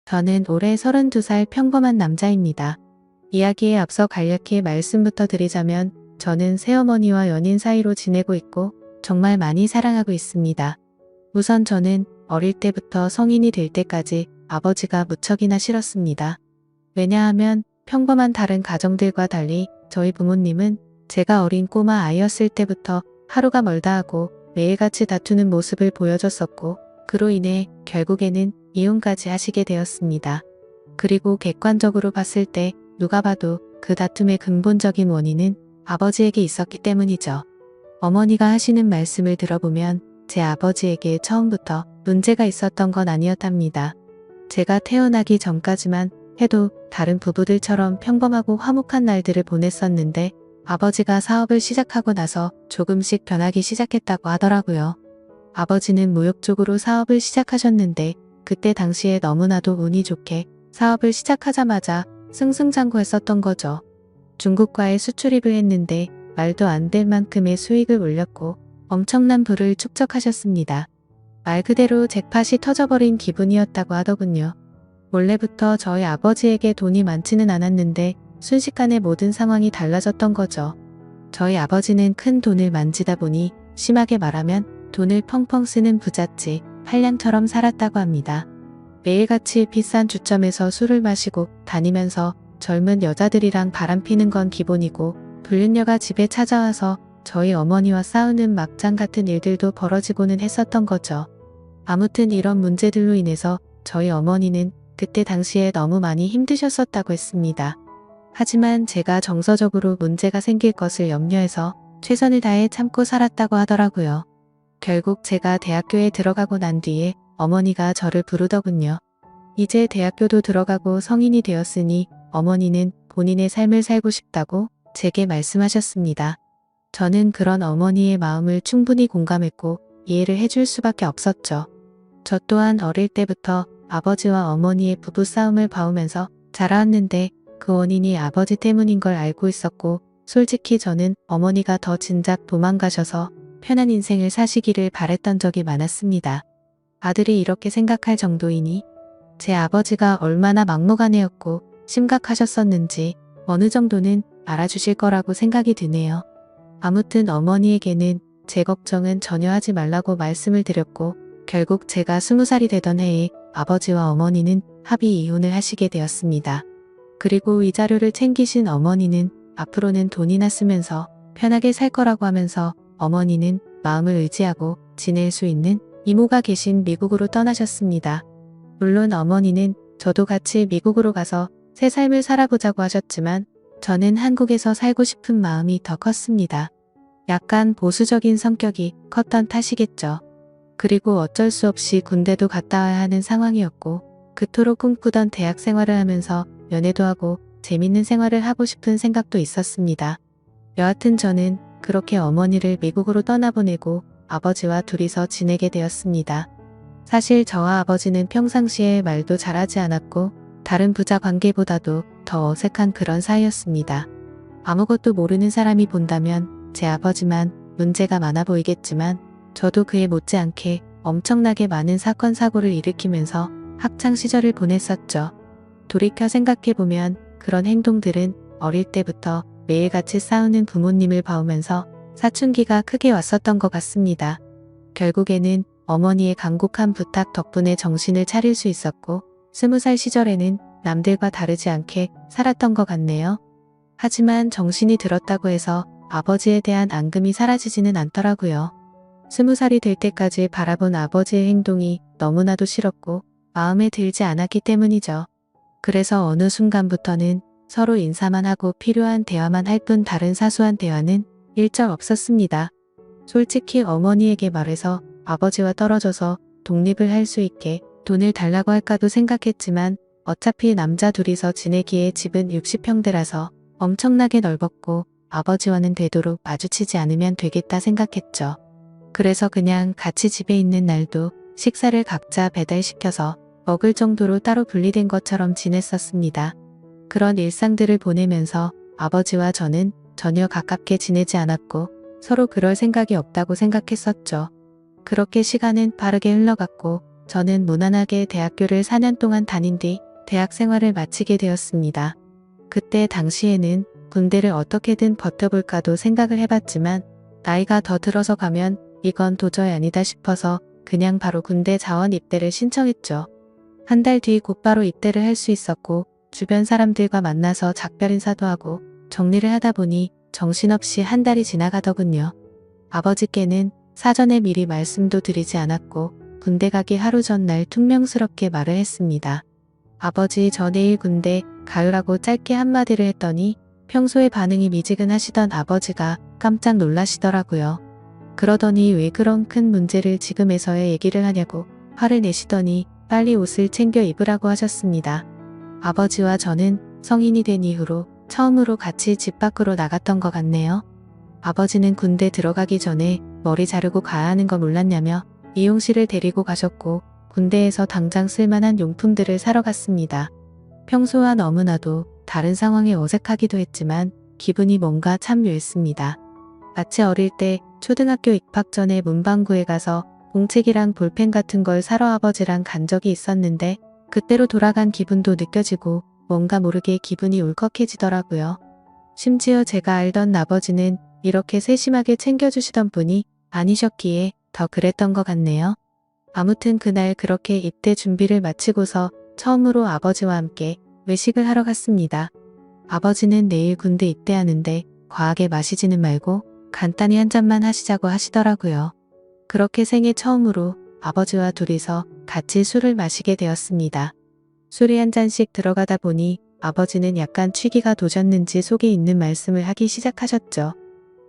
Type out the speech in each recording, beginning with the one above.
저는 올해 32살 평범한 남자입니다. 이야기에 앞서 간략히 말씀부터 드리자면 저는 새어머니와 연인 사이로 지내고 있고 정말 많이 사랑하고 있습니다. 우선 저는 어릴 때부터 성인이 될 때까지 아버지가 무척이나 싫었습니다. 왜냐하면 평범한 다른 가정들과 달리 저희 부모님은 제가 어린 꼬마 아이였을 때부터 하루가 멀다 하고 매일같이 다투는 모습을 보여줬었고 그로 인해 결국에는 이혼까지 하시게 되었습니다. 그리고 객관적으로 봤을 때 누가 봐도 그 다툼의 근본적인 원인은 아버지에게 있었기 때문이죠. 어머니가 하시는 말씀을 들어보면 제 아버지에게 처음부터 문제가 있었던 건 아니었답니다. 제가 태어나기 전까지만 해도 다른 부부들처럼 평범하고 화목한 날들을 보냈었는데 아버지가 사업을 시작하고 나서 조금씩 변하기 시작했다고 하더라고요. 아버지는 무역 쪽으로 사업을 시작하셨는데 그때 당시에 너무나도 운이 좋게 사업을 시작하자마자 승승장구했었던 거죠. 중국과의 수출입을 했는데 말도 안 될 만큼의 수익을 올렸고 엄청난 부를 축적하셨습니다. 말 그대로 잭팟이 터져버린 기분이었다고 하더군요. 원래부터 저희 아버지에게 돈이 많지는 않았는데 순식간에 모든 상황이 달라졌던 거죠. 저희 아버지는 큰 돈을 만지다 보니 심하게 말하면 돈을 펑펑 쓰는 부잣집 한량처럼 살았다고 합니다. 매일같이 비싼 주점에서 술을 마시고 다니면서 젊은 여자들이랑 바람피는 건 기본이고 불륜녀가 집에 찾아와서 저희 어머니와 싸우는 막장 같은 일들도 벌어지고는 했었던 거죠. 아무튼 이런 문제들로 인해서 저희 어머니는 그때 당시에 너무 많이 힘드셨었다고 했습니다. 하지만 제가 정서적으로 문제가 생길 것을 염려해서 최선을 다해 참고 살았다고 하더라고요. 결국 제가 대학교에 들어가고 난 뒤에 어머니가 저를 부르더군요. 이제 대학교도 들어가고 성인이 되었으니 어머니는 본인의 삶을 살고 싶다고 제게 말씀하셨습니다. 저는 그런 어머니의 마음을 충분히 공감했고 이해를 해줄 수밖에 없었죠. 저 또한 어릴 때부터 아버지와 어머니의 부부싸움을 봐오면서 자라왔는데 그 원인이 아버지 때문인 걸 알고 있었고 솔직히 저는 어머니가 더 진작 도망가셔서 편한 인생을 사시기를 바랬던 적이 많았습니다. 아들이 이렇게 생각할 정도이니 제 아버지가 얼마나 막무가내였고 심각하셨었는지 어느 정도는 알아주실 거라고 생각이 드네요. 아무튼 어머니에게는 제 걱정은 전혀 하지 말라고 말씀을 드렸고 결국 제가 20살이 되던 해에 아버지와 어머니는 합의 이혼을 하시게 되었습니다. 그리고 위자료를 챙기신 어머니는 앞으로는 돈이나 쓰면서 편하게 살 거라고 하면서 어머니는 마음을 의지하고 지낼 수 있는 이모가 계신 미국으로 떠나셨습니다. 물론 어머니는 저도 같이 미국으로 가서 새 삶을 살아보자고 하셨지만 저는 한국에서 살고 싶은 마음이 더 컸습니다. 약간 보수적인 성격이 컸던 탓이겠죠. 그리고 어쩔 수 없이 군대도 갔다 와야 하는 상황이었고 그토록 꿈꾸던 대학 생활을 하면서 연애도 하고 재밌는 생활을 하고 싶은 생각도 있었습니다. 여하튼 저는 그렇게 어머니를 미국으로 떠나보내고 아버지와 둘이서 지내게 되었습니다. 사실 저와 아버지는 평상시에 말도 잘하지 않았고 다른 부자 관계보다도 더 어색한 그런 사이였습니다. 아무것도 모르는 사람이 본다면 제 아버지만 문제가 많아 보이겠지만 저도 그에 못지않게 엄청나게 많은 사건 사고를 일으키면서 학창 시절을 보냈었죠. 돌이켜 생각해보면 그런 행동들은 어릴 때부터 매일같이 싸우는 부모님을 봐오면서 사춘기가 크게 왔었던 것 같습니다. 결국에는 어머니의 간곡한 부탁 덕분에 정신을 차릴 수 있었고 20살 시절에는 남들과 다르지 않게 살았던 것 같네요. 하지만 정신이 들었다고 해서 아버지에 대한 앙금이 사라지지는 않더라고요. 20살이 될 때까지 바라본 아버지의 행동이 너무나도 싫었고 마음에 들지 않았기 때문이죠. 그래서 어느 순간부터는 서로 인사만 하고 필요한 대화만 할 뿐 다른 사소한 대화는 일절 없었습니다. 솔직히 어머니에게 말해서 아버지와 떨어져서 독립을 할 수 있게 돈을 달라고 할까도 생각했지만 어차피 남자 둘이서 지내기에 집은 60평대라서 엄청나게 넓었고 아버지와는 되도록 마주치지 않으면 되겠다 생각했죠. 그래서 그냥 같이 집에 있는 날도 식사를 각자 배달시켜서 먹을 정도로 따로 분리된 것처럼 지냈었습니다. 그런 일상들을 보내면서 아버지와 저는 전혀 가깝게 지내지 않았고 서로 그럴 생각이 없다고 생각했었죠. 그렇게 시간은 빠르게 흘러갔고 저는 무난하게 대학교를 4년 동안 다닌 뒤 대학 생활을 마치게 되었습니다. 그때 당시에는 군대를 어떻게든 버텨볼까도 생각을 해봤지만 나이가 더 들어서 가면 이건 도저히 아니다 싶어서 그냥 바로 군대 자원 입대를 신청했죠. 한 달 뒤 곧바로 입대를 할 수 있었고 주변 사람들과 만나서 작별 인사도 하고 정리를 하다 보니 정신없이 한 달이 지나가더군요. 아버지께는 사전에 미리 말씀도 드리지 않았고 군대 가기 하루 전날 퉁명스럽게 말을 했습니다. 아버지 저 내일 군대 가요라고 짧게 한마디를 했더니 평소에 반응이 미지근하시던 아버지가 깜짝 놀라시더라고요. 그러더니 왜 그런 큰 문제를 지금에서야 얘기를 하냐고 화를 내시더니 빨리 옷을 챙겨 입으라고 하셨습니다. 아버지와 저는 성인이 된 이후로 처음으로 같이 집 밖으로 나갔던 것 같네요. 아버지는 군대 들어가기 전에 머리 자르고 가야 하는 거 몰랐냐며 미용실을 데리고 가셨고 군대에서 당장 쓸만한 용품들을 사러 갔습니다. 평소와 너무나도 다른 상황에 어색하기도 했지만 기분이 뭔가 참 묘했습니다. 마치 어릴 때 초등학교 입학 전에 문방구에 가서 공책이랑 볼펜 같은 걸 사러 아버지랑 간 적이 있었는데 그때로 돌아간 기분도 느껴지고 뭔가 모르게 기분이 울컥해지더라고요. 심지어 제가 알던 아버지는 이렇게 세심하게 챙겨주시던 분이 아니셨기에 더 그랬던 것 같네요. 아무튼 그날 그렇게 입대 준비를 마치고서 처음으로 아버지와 함께 외식을 하러 갔습니다. 아버지는 내일 군대 입대하는데 과하게 마시지는 말고 간단히 한 잔만 하시자고 하시더라고요. 그렇게 생애 처음으로 아버지와 둘이서 같이 술을 마시게 되었습니다. 술이 한 잔씩 들어가다 보니 아버지는 약간 취기가 도셨는지 속에 있는 말씀을 하기 시작하셨죠.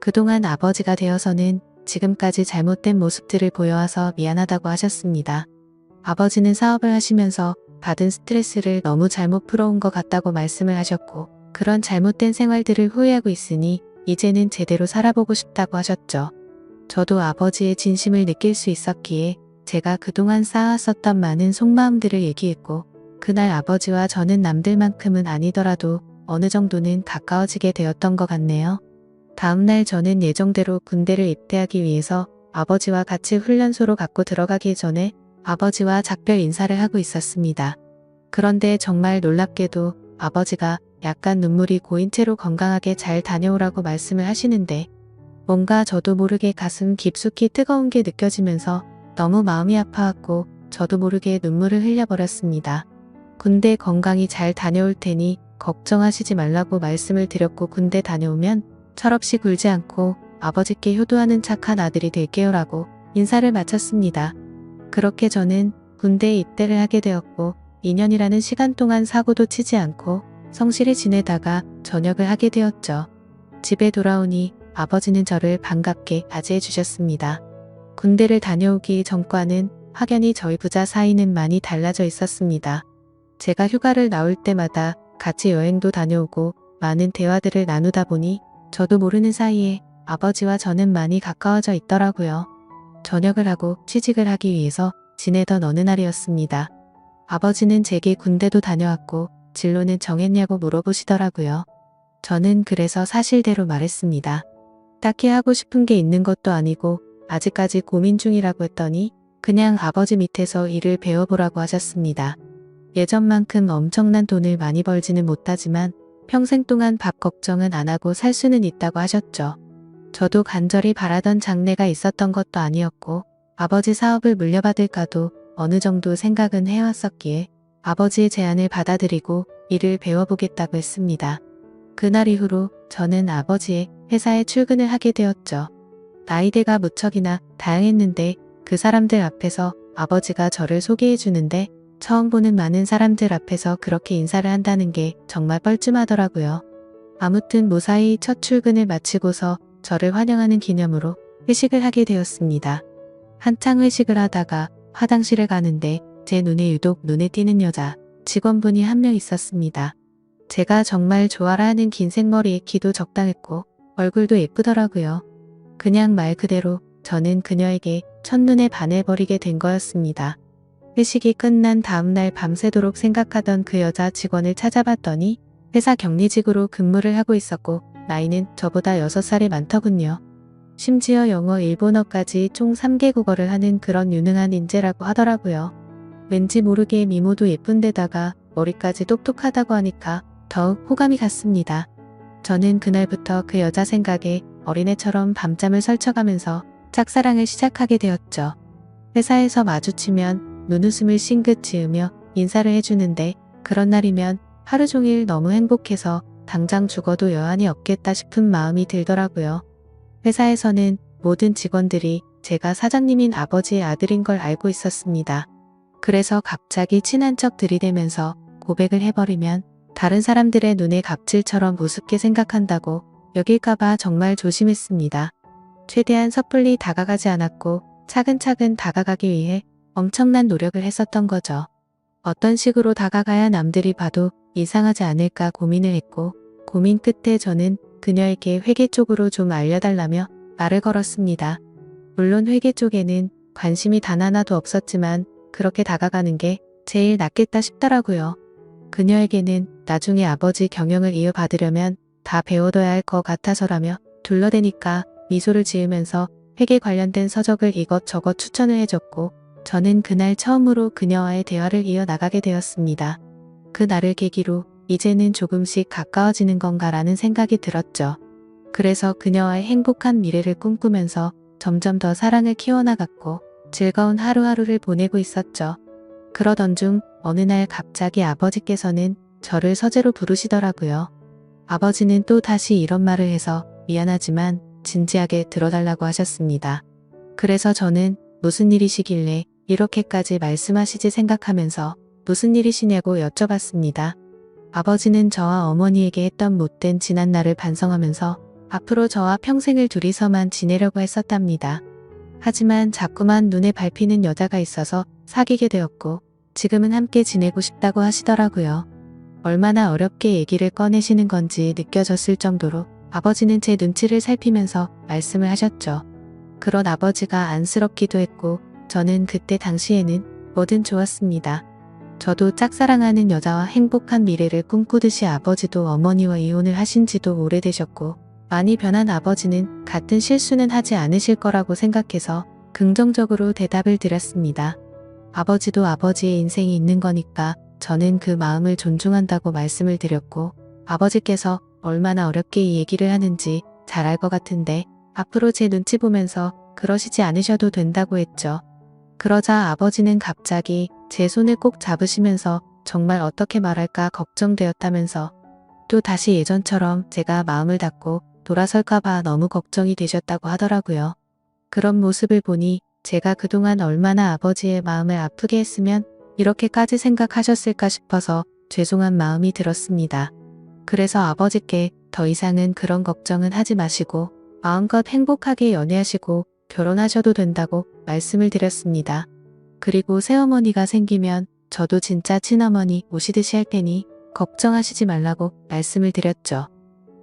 그동안 아버지가 되어서는 지금까지 잘못된 모습들을 보여와서 미안하다고 하셨습니다. 아버지는 사업을 하시면서 받은 스트레스를 너무 잘못 풀어온 것 같다고 말씀을 하셨고 그런 잘못된 생활들을 후회하고 있으니 이제는 제대로 살아보고 싶다고 하셨죠. 저도 아버지의 진심을 느낄 수 있었기에 제가 그동안 쌓아왔었던 많은 속마음들을 얘기했고 그날 아버지와 저는 남들만큼은 아니더라도 어느 정도는 가까워지게 되었던 것 같네요. 다음날 저는 예정대로 군대를 입대하기 위해서 아버지와 같이 훈련소로 갖고 들어가기 전에 아버지와 작별 인사를 하고 있었습니다. 그런데 정말 놀랍게도 아버지가 약간 눈물이 고인 채로 건강하게 잘 다녀오라고 말씀을 하시는데 뭔가 저도 모르게 가슴 깊숙이 뜨거운 게 느껴지면서 너무 마음이 아파왔고 저도 모르게 눈물을 흘려버렸습니다. 군대 건강히 잘 다녀올 테니 걱정하시지 말라고 말씀을 드렸고 군대 다녀오면 철없이 굴지 않고 아버지께 효도하는 착한 아들이 될게요라고 인사를 마쳤습니다. 그렇게 저는 군대에 입대를 하게 되었고 2년이라는 시간 동안 사고도 치지 않고 성실히 지내다가 전역을 하게 되었죠. 집에 돌아오니 아버지는 저를 반갑게 맞이해 주셨습니다. 군대를 다녀오기 전과는 확연히 저희 부자 사이는 많이 달라져 있었습니다. 제가 휴가를 나올 때마다 같이 여행도 다녀오고 많은 대화들을 나누다 보니 저도 모르는 사이에 아버지와 저는 많이 가까워져 있더라고요. 전역을 하고 취직을 하기 위해서 지내던 어느 날이었습니다. 아버지는 제게 군대도 다녀왔고 진로는 정했냐고 물어보시더라고요. 저는 그래서 사실대로 말했습니다. 딱히 하고 싶은 게 있는 것도 아니고 아직까지 고민 중이라고 했더니 그냥 아버지 밑에서 일을 배워보라고 하셨습니다. 예전만큼 엄청난 돈을 많이 벌지는 못하지만 평생 동안 밥 걱정은 안 하고 살 수는 있다고 하셨죠. 저도 간절히 바라던 장래가 있었던 것도 아니었고 아버지 사업을 물려받을까도 어느 정도 생각은 해왔었기에 아버지의 제안을 받아들이고 일을 배워보겠다고 했습니다. 그날 이후로 저는 아버지의 회사에 출근을 하게 되었죠. 나이대가 무척이나 다양했는데 그 사람들 앞에서 아버지가 저를 소개해 주는데 처음 보는 많은 사람들 앞에서 그렇게 인사를 한다는 게 정말 뻘쭘하더라고요. 아무튼 무사히 첫 출근을 마치고서 저를 환영하는 기념으로 회식을 하게 되었습니다. 한창 회식을 하다가 화장실을 가는데 제 눈에 유독 눈에 띄는 여자 직원분이 한 명 있었습니다. 제가 정말 좋아라 하는 긴 생머리에 키도 적당했고 얼굴도 예쁘더라고요. 그냥 말 그대로 저는 그녀에게 첫눈에 반해버리게 된 거였습니다. 회식이 끝난 다음날 밤새도록 생각하던 그 여자 직원을 찾아봤더니 회사 격리직으로 근무를 하고 있었고 나이는 저보다 6살이 많더군요. 심지어 영어, 일본어까지 총 3개 국어를 하는 그런 유능한 인재라고 하더라고요. 왠지 모르게 미모도 예쁜데다가 머리까지 똑똑하다고 하니까 더욱 호감이 갔습니다. 저는 그날부터 그 여자 생각에 어린애처럼 밤잠을 설쳐가면서 짝사랑을 시작하게 되었죠. 회사에서 마주치면 눈웃음을 싱긋 지으며 인사를 해주는데 그런 날이면 하루 종일 너무 행복해서 당장 죽어도 여한이 없겠다 싶은 마음이 들더라고요. 회사에서는 모든 직원들이 제가 사장님인 아버지의 아들인 걸 알고 있었습니다. 그래서 갑자기 친한 척 들이대면서 고백을 해버리면 다른 사람들의 눈에 갑질처럼 우습게 생각한다고 여길까봐 정말 조심했습니다. 최대한 섣불리 다가가지 않았고 차근차근 다가가기 위해 엄청난 노력을 했었던 거죠. 어떤 식으로 다가가야 남들이 봐도 이상하지 않을까 고민을 했고 고민 끝에 저는 그녀에게 회계 쪽으로 좀 알려달라며 말을 걸었습니다. 물론 회계 쪽에는 관심이 단 하나도 없었지만 그렇게 다가가는 게 제일 낫겠다 싶더라고요. 그녀에게는 나중에 아버지 경영을 이어받으려면 다 배워둬야 할 것 같아서라며 둘러대니까 미소를 지으면서 회계 관련된 서적을 이것저것 추천을 해줬고 저는 그날 처음으로 그녀와의 대화를 이어나가게 되었습니다. 그 날을 계기로 이제는 조금씩 가까워지는 건가라는 생각이 들었죠. 그래서 그녀와의 행복한 미래를 꿈꾸면서 점점 더 사랑을 키워나갔고 즐거운 하루하루를 보내고 있었죠. 그러던 중 어느 날 갑자기 아버지께서는 저를 서재로 부르시더라고요. 아버지는 또 다시 이런 말을 해서 미안하지만 진지하게 들어달라고 하셨습니다. 그래서 저는 무슨 일이시길래 이렇게까지 말씀하시지 생각하면서 무슨 일이시냐고 여쭤봤습니다. 아버지는 저와 어머니에게 했던 못된 지난 날을 반성하면서 앞으로 저와 평생을 둘이서만 지내려고 했었답니다. 하지만 자꾸만 눈에 밟히는 여자가 있어서 사귀게 되었고 지금은 함께 지내고 싶다고 하시더라고요. 얼마나 어렵게 얘기를 꺼내시는 건지 느껴졌을 정도로 아버지는 제 눈치를 살피면서 말씀을 하셨죠. 그런 아버지가 안쓰럽기도 했고 저는 그때 당시에는 뭐든 좋았습니다. 저도 짝사랑하는 여자와 행복한 미래를 꿈꾸듯이 아버지도 어머니와 이혼을 하신 지도 오래되셨고 많이 변한 아버지는 같은 실수는 하지 않으실 거라고 생각해서 긍정적으로 대답을 드렸습니다. 아버지도 아버지의 인생이 있는 거니까 저는 그 마음을 존중한다고 말씀을 드렸고 아버지께서 얼마나 어렵게 이 얘기를 하는지 잘 알 것 같은데 앞으로 제 눈치 보면서 그러시지 않으셔도 된다고 했죠. 그러자 아버지는 갑자기 제 손을 꼭 잡으시면서 정말 어떻게 말할까 걱정되었다면서 또 다시 예전처럼 제가 마음을 닫고 돌아설까봐 너무 걱정이 되셨다고 하더라고요. 그런 모습을 보니 제가 그동안 얼마나 아버지의 마음을 아프게 했으면 이렇게까지 생각하셨을까 싶어서 죄송한 마음이 들었습니다. 그래서 아버지께 더 이상은 그런 걱정은 하지 마시고 마음껏 행복하게 연애하시고 결혼하셔도 된다고 말씀을 드렸습니다. 그리고 새어머니가 생기면 저도 진짜 친어머니 모시듯이 할 테니 걱정하시지 말라고 말씀을 드렸죠.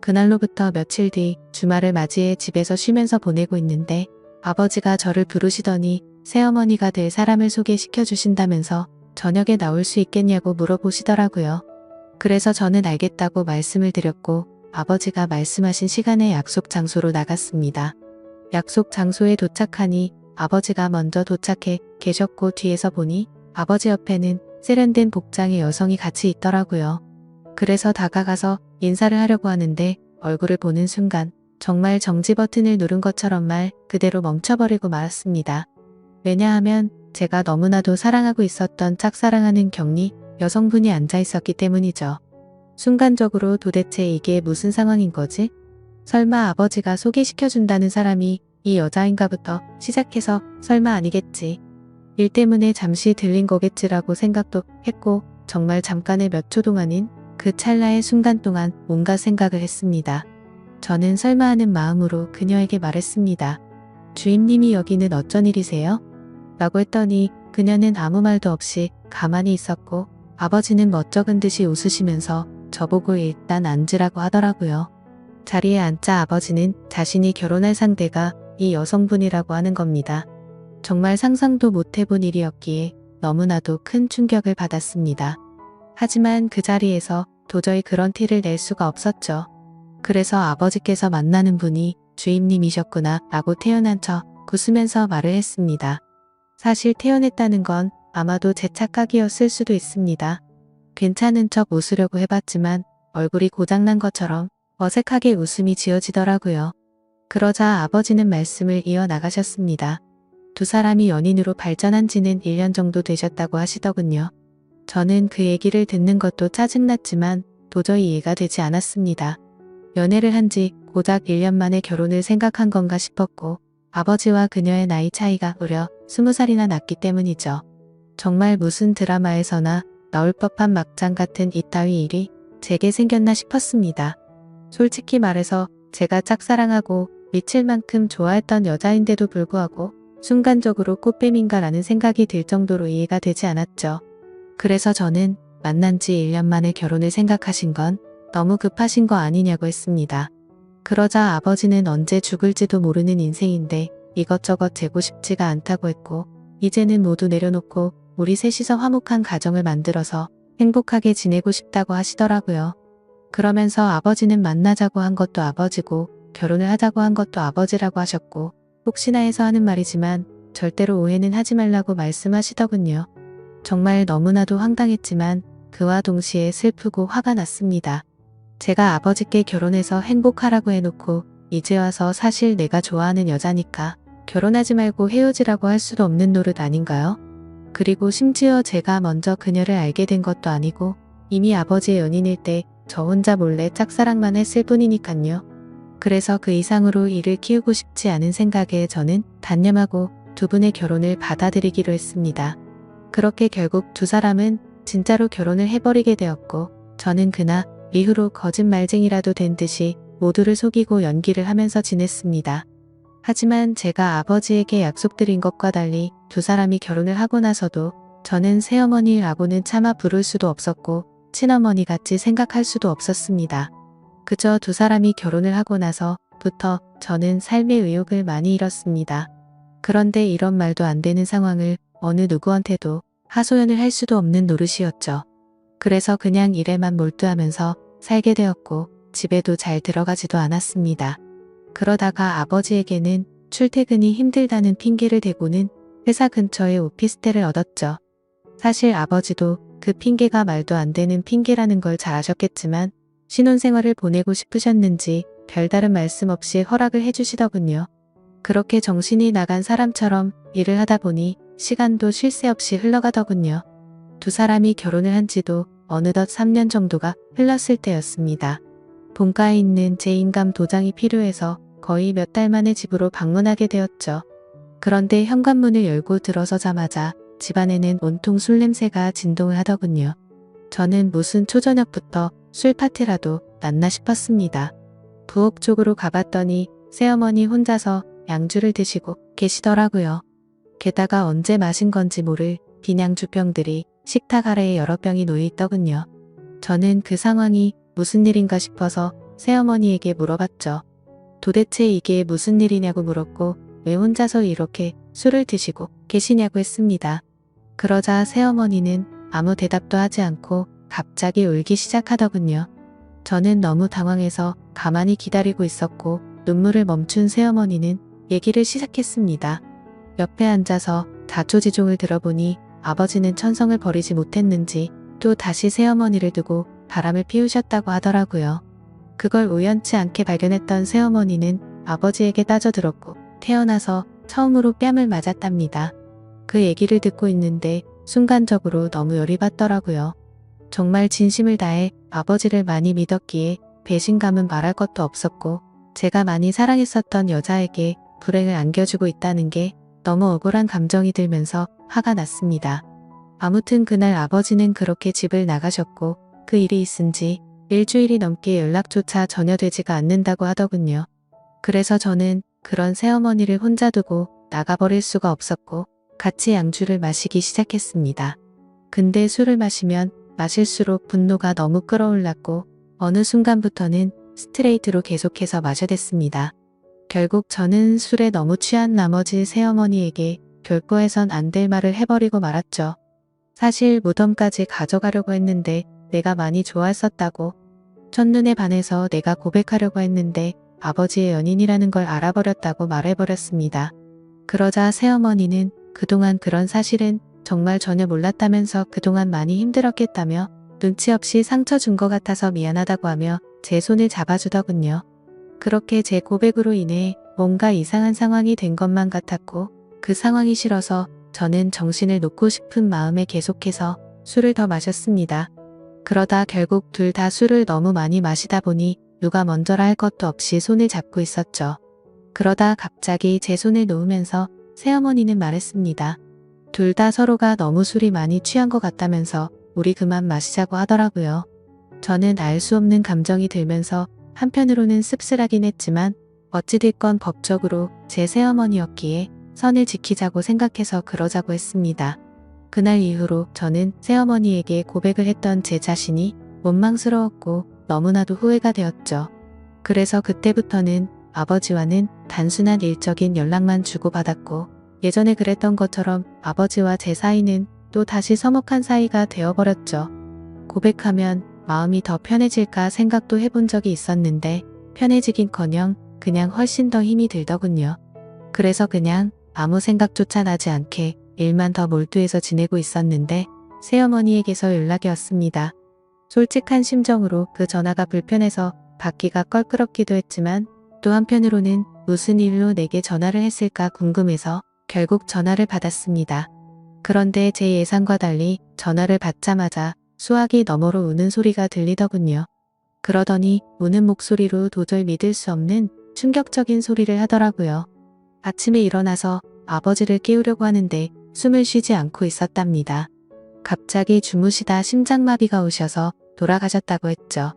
그날로부터 며칠 뒤 주말을 맞이해 집에서 쉬면서 보내고 있는데 아버지가 저를 부르시더니 새어머니가 될 사람을 소개시켜 주신다면서 저녁에 나올 수 있겠냐고 물어보시더라고요. 그래서 저는 알겠다고 말씀을 드렸고 아버지가 말씀하신 시간에 약속 장소로 나갔습니다. 약속 장소에 도착하니 아버지가 먼저 도착해 계셨고 뒤에서 보니 아버지 옆에는 세련된 복장의 여성이 같이 있더라고요. 그래서 다가가서 인사를 하려고 하는데 얼굴을 보는 순간 정말 정지 버튼을 누른 것처럼 말 그대로 멈춰버리고 말았습니다. 왜냐하면 제가 너무나도 사랑하고 있었던 짝사랑하는 격리 여성분이 앉아 있었기 때문이죠. 순간적으로 도대체 이게 무슨 상황인 거지? 설마 아버지가 소개시켜준다는 사람이 이 여자인가부터 시작해서 설마 아니겠지. 일 때문에 잠시 들린 거겠지라고 생각도 했고 정말 잠깐의 몇 초 동안인 그 찰나의 순간 동안 온갖 생각을 했습니다. 저는 설마 하는 마음으로 그녀에게 말했습니다. 주임님이 여기는 어쩐 일이세요? 라고 했더니 그녀는 아무 말도 없이 가만히 있었고 아버지는 멋쩍은 듯이 웃으시면서 저보고 일단 앉으라고 하더라고요. 자리에 앉자 아버지는 자신이 결혼할 상대가 이 여성분이라고 하는 겁니다. 정말 상상도 못 해본 일이었기에 너무나도 큰 충격을 받았습니다. 하지만 그 자리에서 도저히 그런 티를 낼 수가 없었죠. 그래서 아버지께서 만나는 분이 주임님이셨구나 라고 태연한 척 웃으면서 말을 했습니다. 사실 태연했다는 건 아마도 제 착각이었을 수도 있습니다. 괜찮은 척 웃으려고 해봤지만 얼굴이 고장난 것처럼 어색하게 웃음이 지어지더라고요. 그러자 아버지는 말씀을 이어나가셨습니다. 두 사람이 연인으로 발전한 지는 1년 정도 되셨다고 하시더군요. 저는 그 얘기를 듣는 것도 짜증났지만 도저히 이해가 되지 않았습니다. 연애를 한 지 고작 1년 만에 결혼을 생각한 건가 싶었고 아버지와 그녀의 나이 차이가 무려 20살이나 났기 때문이죠. 정말 무슨 드라마에서나 나올 법한 막장 같은 이따위 일이 제게 생겼나 싶었습니다. 솔직히 말해서 제가 짝사랑하고 미칠 만큼 좋아했던 여자인데도 불구하고 순간적으로 꽃뱀인가라는 생각이 들 정도로 이해가 되지 않았죠. 그래서 저는 만난 지 1년 만에 결혼을 생각하신 건 너무 급하신 거 아니냐고 했습니다. 그러자 아버지는 언제 죽을지도 모르는 인생인데 이것저것 재고 싶지가 않다고 했고 이제는 모두 내려놓고 우리 셋이서 화목한 가정을 만들어서 행복하게 지내고 싶다고 하시더라고요. 그러면서 아버지는 만나자고 한 것도 아버지고 결혼을 하자고 한 것도 아버지라고 하셨고 혹시나 해서 하는 말이지만 절대로 오해는 하지 말라고 말씀하시더군요. 정말 너무나도 황당했지만 그와 동시에 슬프고 화가 났습니다. 제가 아버지께 결혼해서 행복하라고 해놓고 이제 와서 사실 내가 좋아하는 여자니까 결혼하지 말고 헤어지라고 할 수도 없는 노릇 아닌가요? 그리고 심지어 제가 먼저 그녀를 알게 된 것도 아니고 이미 아버지의 연인일 때 저 혼자 몰래 짝사랑만 했을 뿐이니깐요. 그래서 그 이상으로 이를 키우고 싶지 않은 생각에 저는 단념하고 두 분의 결혼을 받아들이기로 했습니다. 그렇게 결국 두 사람은 진짜로 결혼을 해버리게 되었고 저는 그날 이후로 거짓말쟁이라도 된 듯이 모두를 속이고 연기를 하면서 지냈습니다. 하지만 제가 아버지에게 약속드린 것과 달리 두 사람이 결혼을 하고 나서도 저는 새어머니라고는 차마 부를 수도 없었고 친어머니 같이 생각할 수도 없었습니다. 그저 두 사람이 결혼을 하고 나서부터 저는 삶의 의욕을 많이 잃었습니다. 그런데 이런 말도 안 되는 상황을 어느 누구한테도 하소연을 할 수도 없는 노릇이었죠. 그래서 그냥 일에만 몰두하면서 살게 되었고 집에도 잘 들어가지도 않았습니다. 그러다가 아버지에게는 출퇴근이 힘들다는 핑계를 대고는 회사 근처에 오피스텔을 얻었죠. 사실 아버지도 그 핑계가 말도 안 되는 핑계라는 걸 잘 아셨겠지만 신혼생활을 보내고 싶으셨는지 별다른 말씀 없이 허락을 해주시더군요. 그렇게 정신이 나간 사람처럼 일을 하다 보니 시간도 쉴 새 없이 흘러가더군요. 두 사람이 결혼을 한 지도 어느덧 3년 정도가 흘렀을 때였습니다. 본가에 있는 제 인감 도장이 필요해서 거의 몇 달 만에 집으로 방문하게 되었죠. 그런데 현관문을 열고 들어서자마자 집안에는 온통 술 냄새가 진동을 하더군요. 저는 무슨 초저녁부터 술 파티라도 났나 싶었습니다. 부엌 쪽으로 가봤더니 새어머니 혼자서 양주를 드시고 계시더라고요. 게다가 언제 마신 건지 모를 빈 양주병들이 식탁 아래에 여러 병이 놓여 있더군요. 저는 그 상황이 무슨 일인가 싶어서 새어머니에게 물어봤죠. 도대체 이게 무슨 일이냐고 물었고 왜 혼자서 이렇게 술을 드시고 계시냐고 했습니다. 그러자 새어머니는 아무 대답도 하지 않고 갑자기 울기 시작하더군요. 저는 너무 당황해서 가만히 기다리고 있었고 눈물을 멈춘 새어머니는 얘기를 시작했습니다. 옆에 앉아서 자초지종을 들어보니 아버지는 천성을 버리지 못했는지 또 다시 새어머니를 두고 바람을 피우셨다고 하더라고요. 그걸 우연치 않게 발견했던 새어머니는 아버지에게 따져들었고 태어나서 처음으로 뺨을 맞았답니다. 그 얘기를 듣고 있는데 순간적으로 너무 열이 받더라고요. 정말 진심을 다해 아버지를 많이 믿었기에 배신감은 말할 것도 없었고 제가 많이 사랑했었던 여자에게 불행을 안겨주고 있다는 게 너무 억울한 감정이 들면서 화가 났습니다. 아무튼 그날 아버지는 그렇게 집을 나가셨고 그 일이 있은 지 일주일이 넘게 연락조차 전혀 되지가 않는다고 하더군요. 그래서 저는 그런 새어머니를 혼자 두고 나가버릴 수가 없었고 같이 양주를 마시기 시작했습니다. 근데 술을 마시면 마실수록 분노가 너무 끌어올랐고 어느 순간부터는 스트레이트로 계속해서 마셔댔습니다. 결국 저는 술에 너무 취한 나머지 새어머니에게 별거 해선 안 될 말을 해버리고 말았죠. 사실 무덤까지 가져가려고 했는데 내가 많이 좋아했었다고. 첫눈에 반해서 내가 고백하려고 했는데 아버지의 연인이라는 걸 알아버렸다고 말해버렸습니다. 그러자 새어머니는 그동안 그런 사실은 정말 전혀 몰랐다면서 그동안 많이 힘들었겠다며 눈치 없이 상처 준 것 같아서 미안하다고 하며 제 손을 잡아주더군요. 그렇게 제 고백으로 인해 뭔가 이상한 상황이 된 것만 같았고 그 상황이 싫어서 저는 정신을 놓고 싶은 마음에 계속해서 술을 더 마셨습니다. 그러다 결국 둘 다 술을 너무 많이 마시다 보니 누가 먼저라 할 것도 없이 손을 잡고 있었죠. 그러다 갑자기 제 손을 놓으면서 새어머니는 말했습니다. 둘 다 서로가 너무 술이 많이 취한 것 같다면서 우리 그만 마시자고 하더라고요. 저는 알 수 없는 감정이 들면서 한편으로는 씁쓸하긴 했지만 어찌됐건 법적으로 제 새어머니였기에 선을 지키자고 생각해서 그러자고 했습니다. 그날 이후로 저는 새어머니에게 고백을 했던 제 자신이 원망스러웠고 너무나도 후회가 되었죠. 그래서 그때부터는 아버지와는 단순한 일적인 연락만 주고받았고 예전에 그랬던 것처럼 아버지와 제 사이는 또 다시 서먹한 사이가 되어버렸죠. 고백하면 마음이 더 편해질까 생각도 해본 적이 있었는데 편해지긴커녕 그냥 훨씬 더 힘이 들더군요. 그래서 그냥 아무 생각조차 나지 않게 일만 더 몰두해서 지내고 있었는데 새어머니에게서 연락이 왔습니다. 솔직한 심정으로 그 전화가 불편해서 받기가 껄끄럽기도 했지만 또 한편으로는 무슨 일로 내게 전화를 했을까 궁금해서 결국 전화를 받았습니다. 그런데 제 예상과 달리 전화를 받자마자 수화기 너머로 우는 소리가 들리더군요. 그러더니 우는 목소리로 도저히 믿을 수 없는 충격적인 소리를 하더라고요. 아침에 일어나서 아버지를 깨우려고 하는데 숨을 쉬지 않고 있었답니다. 갑자기 주무시다 심장마비가 오셔서 돌아가셨다고 했죠.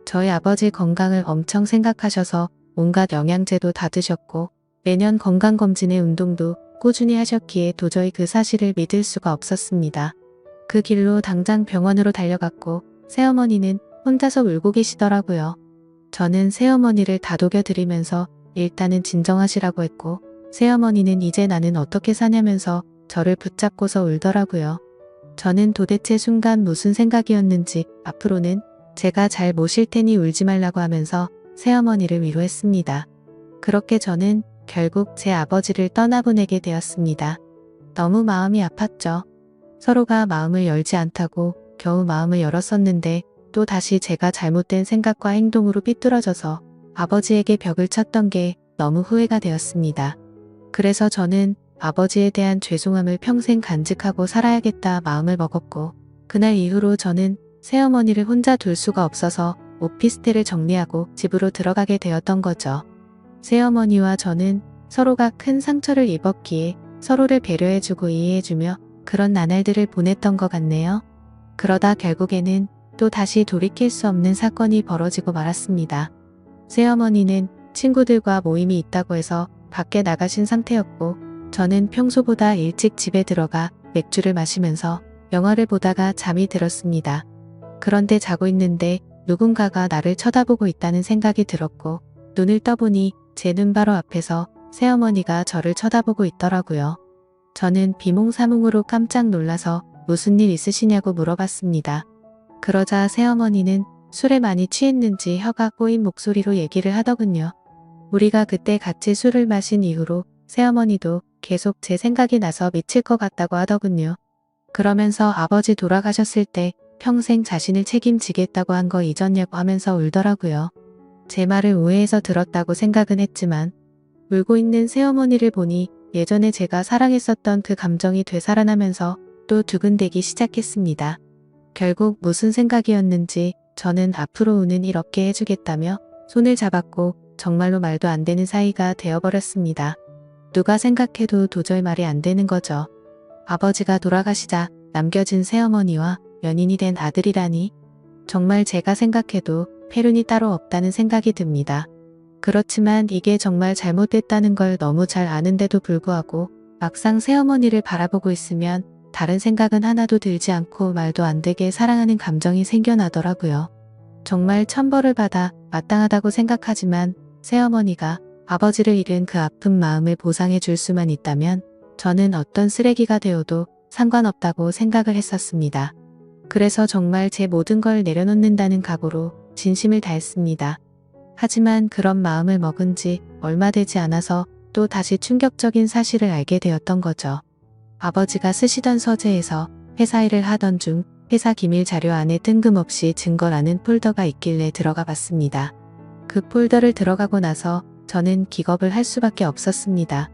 저희 아버지 건강을 엄청 생각하셔서 온갖 영양제도 다 드셨고 매년 건강검진에 운동도 꾸준히 하셨기에 도저히 그 사실을 믿을 수가 없었습니다. 그 길로 당장 병원으로 달려갔고 새어머니는 혼자서 울고 계시더라고요. 저는 새어머니를 다독여드리면서 일단은 진정하시라고 했고 새어머니는 이제 나는 어떻게 사냐면서 저를 붙잡고서 울더라고요. 저는 도대체 순간 무슨 생각이었는지 앞으로는 제가 잘 모실 테니 울지 말라고 하면서 새어머니를 위로했습니다. 그렇게 저는 결국 제 아버지를 떠나보내게 되었습니다. 너무 마음이 아팠죠. 서로가 마음을 열지 않다고 겨우 마음을 열었었는데 또 다시 제가 잘못된 생각과 행동으로 삐뚤어져서 아버지에게 벽을 쳤던 게 너무 후회가 되었습니다. 그래서 저는 아버지에 대한 죄송함을 평생 간직하고 살아야겠다 마음을 먹었고 그날 이후로 저는 새어머니를 혼자 둘 수가 없어서 오피스텔을 정리하고 집으로 들어가게 되었던 거죠. 새어머니와 저는 서로가 큰 상처를 입었기에 서로를 배려해주고 이해해주며 그런 나날들을 보냈던 것 같네요. 그러다 결국에는 또 다시 돌이킬 수 없는 사건이 벌어지고 말았습니다. 새어머니는 친구들과 모임이 있다고 해서 밖에 나가신 상태였고 저는 평소보다 일찍 집에 들어가 맥주를 마시면서 영화를 보다가 잠이 들었습니다. 그런데 자고 있는데 누군가가 나를 쳐다보고 있다는 생각이 들었고 눈을 떠보니 제 눈 바로 앞에서 새어머니가 저를 쳐다보고 있더라고요. 저는 비몽사몽으로 깜짝 놀라서 무슨 일 있으시냐고 물어봤습니다. 그러자 새어머니는 술에 많이 취했는지 혀가 꼬인 목소리로 얘기를 하더군요. 우리가 그때 같이 술을 마신 이후로 새어머니도 계속 제 생각이 나서 미칠 것 같다고 하더군요. 그러면서 아버지 돌아가셨을 때 평생 자신을 책임지겠다고 한 거 잊었냐고 하면서 울더라고요. 제 말을 오해해서 들었다고 생각은 했지만 울고 있는 새어머니를 보니 예전에 제가 사랑했었던 그 감정이 되살아나면서 또 두근대기 시작했습니다. 결국 무슨 생각이었는지 저는 앞으로 우는 일 없게 해주겠다며 손을 잡았고 정말로 말도 안 되는 사이가 되어버렸습니다. 누가 생각해도 도저히 말이 안 되는 거죠. 아버지가 돌아가시자 남겨진 새어머니와 연인이 된 아들이라니 정말 제가 생각해도 폐륜이 따로 없다는 생각이 듭니다. 그렇지만 이게 정말 잘못됐다는 걸 너무 잘 아는데도 불구하고 막상 새어머니를 바라보고 있으면 다른 생각은 하나도 들지 않고 말도 안 되게 사랑하는 감정이 생겨나더라고요. 정말 천벌을 받아 마땅하다고 생각하지만 새어머니가 아버지를 잃은 그 아픈 마음을 보상해 줄 수만 있다면 저는 어떤 쓰레기가 되어도 상관없다고 생각을 했었습니다. 그래서 정말 제 모든 걸 내려놓는다는 각오로 진심을 다했습니다. 하지만 그런 마음을 먹은 지 얼마 되지 않아서 또 다시 충격적인 사실을 알게 되었던 거죠. 아버지가 쓰시던 서재에서 회사 일을 하던 중 회사 기밀 자료 안에 뜬금없이 증거라는 폴더가 있길래 들어가 봤습니다. 그 폴더를 들어가고 나서 저는 기겁을 할 수밖에 없었습니다.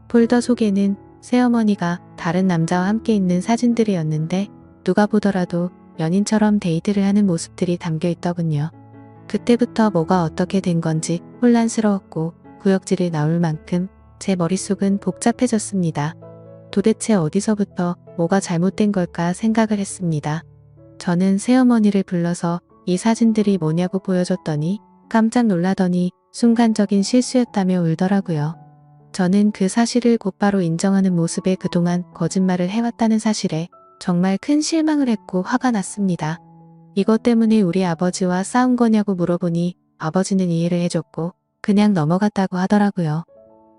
폴더 속에는 새어머니가 다른 남자와 함께 있는 사진들이었는데 누가 보더라도 연인처럼 데이트를 하는 모습들이 담겨 있더군요. 그때부터 뭐가 어떻게 된 건지 혼란스러웠고 구역질이 나올 만큼 제 머릿속은 복잡해졌습니다. 도대체 어디서부터 뭐가 잘못된 걸까 생각을 했습니다. 저는 새어머니를 불러서 이 사진들이 뭐냐고 보여줬더니 깜짝 놀라더니 순간적인 실수였다며 울더라고요. 저는 그 사실을 곧바로 인정하는 모습에 그동안 거짓말을 해왔다는 사실에 정말 큰 실망을 했고 화가 났습니다. 이것 때문에 우리 아버지와 싸운 거냐고 물어보니 아버지는 이해를 해줬고 그냥 넘어갔다고 하더라고요.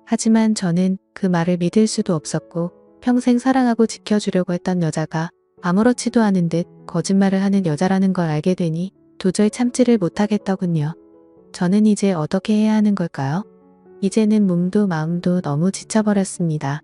하지만 저는 그 말을 믿을 수도 없었고 평생 사랑하고 지켜주려고 했던 여자가 아무렇지도 않은 듯 거짓말을 하는 여자라는 걸 알게 되니 도저히 참지를 못하겠더군요. 저는 이제 어떻게 해야 하는 걸까요? 이제는 몸도 마음도 너무 지쳐버렸습니다.